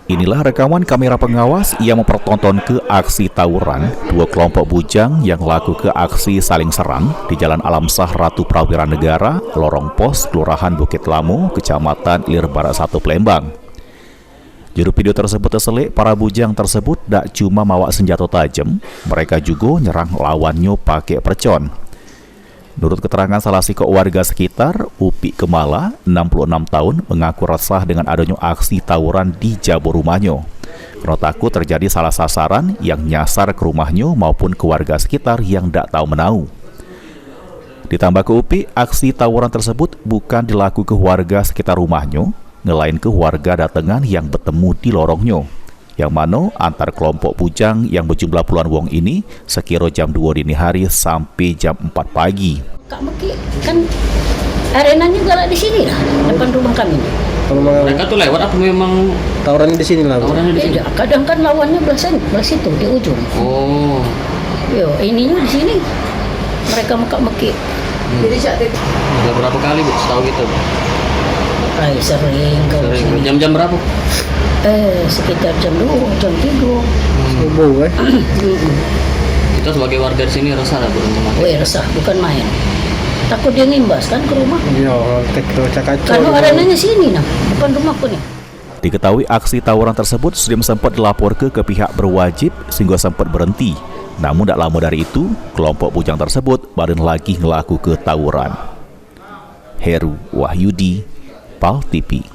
Inilah rekaman kamera pengawas yang mempertontonkan aksi tawuran dua kelompok bujang yang laku ke aksi saling serang di Jalan Alam Sah Ratu Prawira Negara, Lorong Pos, Kelurahan Bukit Lamu, Kecamatan Ilir Barat 1, Palembang. Juru video tersebut terselik para bujang tersebut tak cuma mawa senjata tajam, mereka juga nyerang lawannya pakai percon. Menurut keterangan salah satu warga sekitar, Upi Kemala, 66 tahun, mengaku resah dengan adanya aksi tawuran di jabur rumahnya. Karena takut terjadi salah sasaran yang nyasar ke rumahnya maupun ke warga sekitar yang tak tahu menau. Ditambah ke Upi, aksi tawuran tersebut bukan dilakukan ke warga sekitar rumahnya, ngelain ke warga datangan yang bertemu di lorongnya. Yang mana antar kelompok bujang yang berjumlah puluhan wong ini sekira jam 2 dini hari sampai jam 4 pagi. Kak Meki kan arenanya galak di sini lah, depan rumah kami. Kalau mereka tuh lewat apa memang tawurannya di sini lah? Tawurannya di sini. Kadang kan lawannya belah situ di ujung. Oh. Yo, ininya di sini. Mereka Kak Meki. Jadi udah berapa kali Bu setahu gitu? Sering kalau sini. Jam-jam berapa? Sekitar jam 2, jam 3. Subuh Kita sebagai warga di sini resah lah Bu. Resah, bukan main. Takut dia ngimbas kan ke rumah. Iya, kacau. Kalau arenanya sini nah, depan rumahku nih. Diketahui aksi tawuran tersebut sudah sempat dilaporkan ke pihak berwajib sehingga sempat berhenti. Namun tak lama dari itu, kelompok bujang tersebut baru lagi ngelaku ke tawuran. Heru Wahyudi, PAL TV.